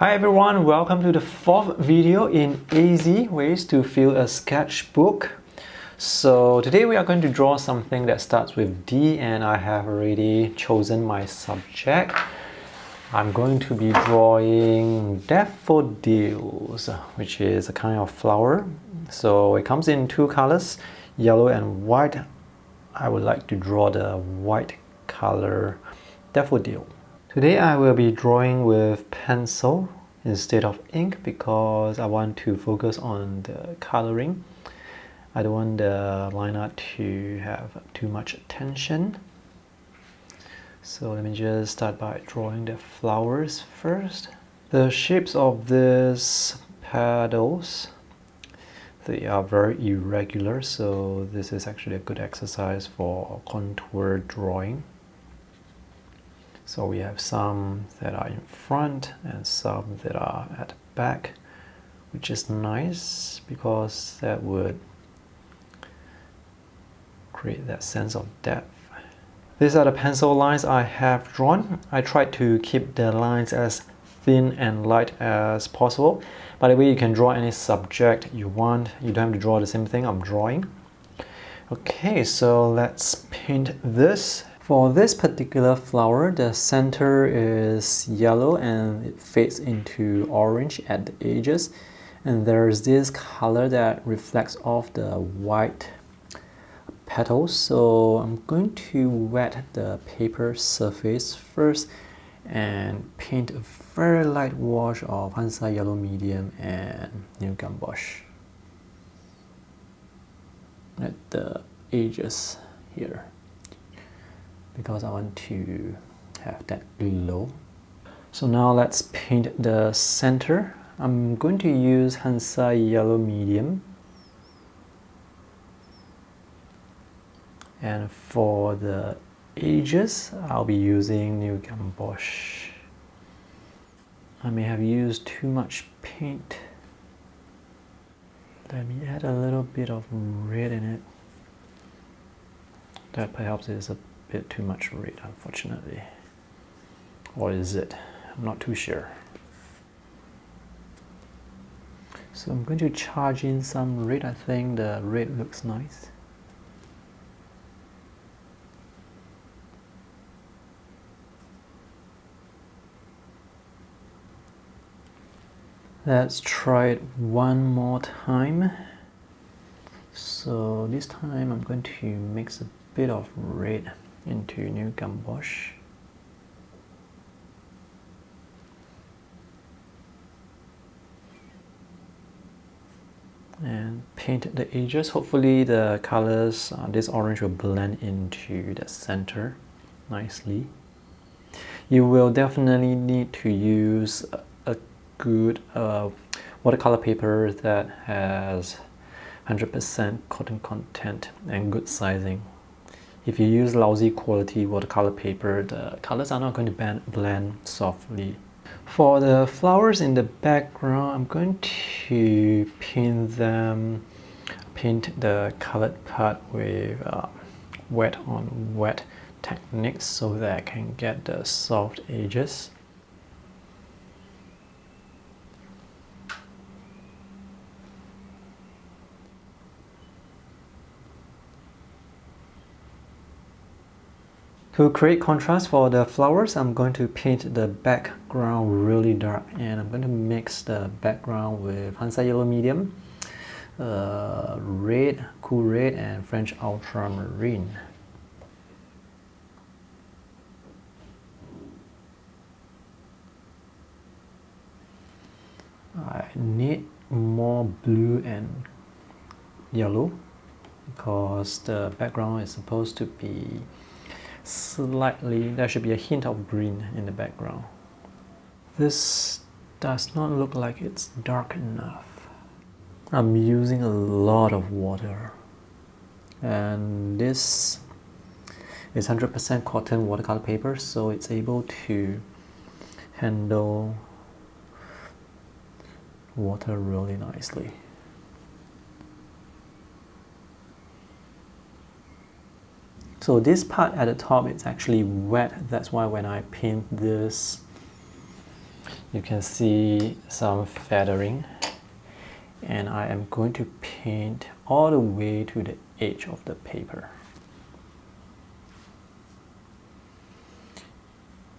Hi everyone, welcome to the fourth video in Eazy ways to fill a sketchbook. So today we are going to draw something that starts with D, and I have already chosen my subject. I'm going to be drawing daffodils, which is a kind of flower. So it comes in two colors, yellow and white. I would like to draw the white color daffodil. Today I will be drawing with pencil instead of ink because I want to focus on the coloring. I don't want the line art to have too much attention. So let me just start by drawing the flowers first. The shapes of these petals, they are very irregular, so this is actually a good exercise for contour drawing. So we have some that are in front and some that are at the back, which is nice because that would create that sense of depth. These are the pencil lines I have drawn. I tried to keep the lines as thin and light as possible. By the way, you can draw any subject you want. You don't have to draw the same thing I'm drawing. Okay, so let's paint this. For this particular flower, the center is yellow and it fades into orange at the edges. And there's this color that reflects off the white petals. So I'm going to wet the paper surface first and paint a very light wash of Hansa Yellow Medium and New Gumbosh at the edges here, because I want to have that glow. So now let's paint the center. I'm going to use Hansa Yellow Medium. And for the edges, I'll be using New Gumbosh. I may have used too much paint. Let me add a little bit of red in it. That perhaps is a bit too much red, unfortunately. Or is it? I'm not too sure. So I'm going to charge in some red. I think the red looks nice. Let's try it one more time. So this time I'm going to mix a bit of red into New Gumbosh. And paint the edges. Hopefully the colors, this orange will blend into the center nicely. You will definitely need to use a good watercolor paper that has 100% cotton content and good sizing. If you use lousy quality watercolor paper, the colors are not going to blend softly. For the flowers in the background, I'm going to paint the colored part with wet on wet techniques so that I can get the soft edges. To create contrast for the flowers, I'm going to paint the background really dark, and I'm going to mix the background with Hansa Yellow Medium, red, cool red, and French ultramarine. I need more blue and yellow because the background is supposed to be slightly, there should be a hint of green in the background. This does not look like it's dark enough. I'm using a lot of water, and this is 100% cotton watercolor paper, so it's able to handle water really nicely. So this part at the top is actually wet. That's why when I paint this You can see some feathering, and I am going to paint all the way to the edge of the paper.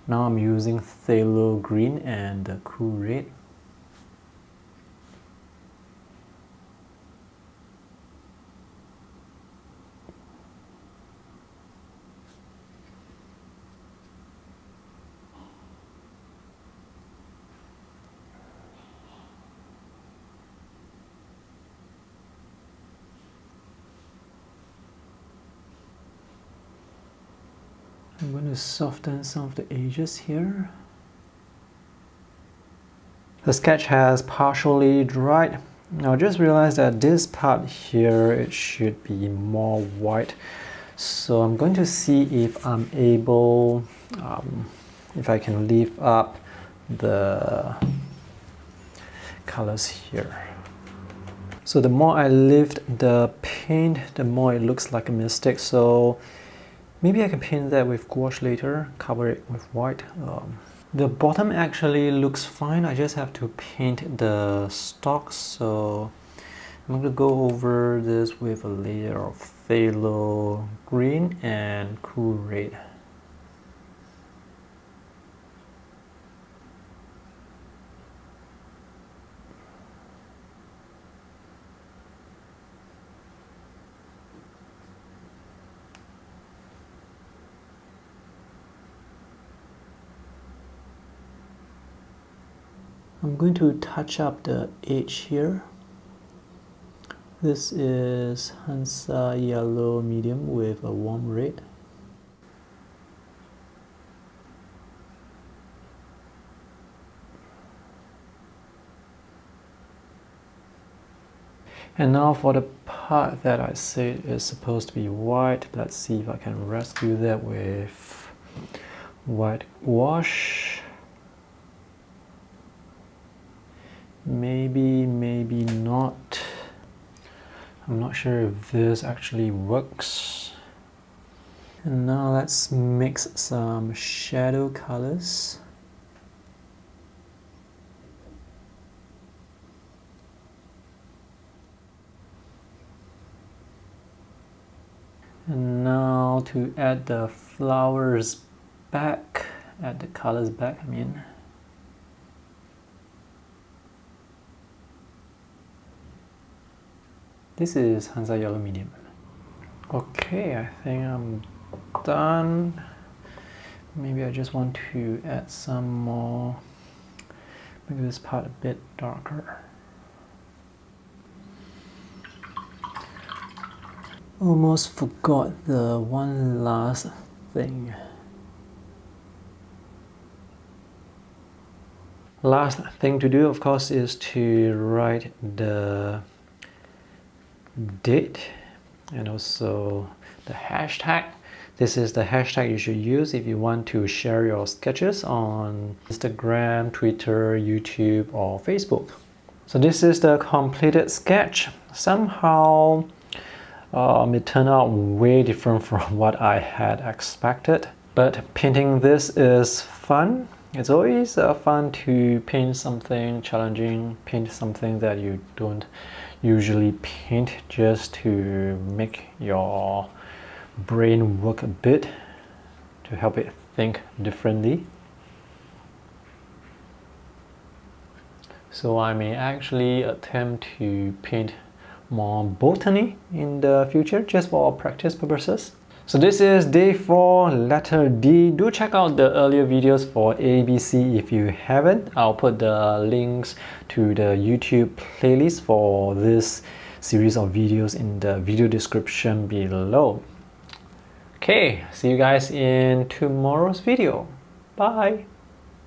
Now I'm using phthalo green and the cool red. I'm going to soften some of the edges here. The sketch has partially dried. Now I just realized that this part here, it should be more white. So I'm going to see if I'm able, if I can leave up the colors here. So the more I lift the paint, the more it looks like a mistake. So maybe I can paint that with gouache later, cover it with white. The bottom actually looks fine. I just have to paint the stalks. So I'm going to go over this with a layer of phthalo green and cool red. I'm going to touch up the edge here. This is Hansa yellow medium with a warm red. And now for the part that I said is supposed to be white, let's see if I can rescue that with white gouache. Maybe, maybe not. I'm not sure if this actually works. And now let's mix some shadow colors. And now to add the flowers back, add the colors back, I mean. This is Hansa yellow medium. Okay, I think I'm done. Maybe I just want to add some more, make this part a bit darker. Almost forgot the one last thing. Last thing to do, of course, is to write the date and also the hashtag. This is the hashtag you should use if you want to share your sketches on Instagram, Twitter, YouTube, or Facebook. So this is the completed sketch. Somehow it turned out way different from what I had expected. But painting this is fun. It's always fun to paint something challenging, paint something that you don't usually paint, just to make your brain work a bit, to help it think differently. So I may actually attempt to paint more botany in the future, just for practice purposes. So this is day 4, letter D. Do check out the earlier videos for ABC if you haven't. I'll put the links to the YouTube playlist for this series of videos in the video description below. Okay, see you guys in tomorrow's video. Bye!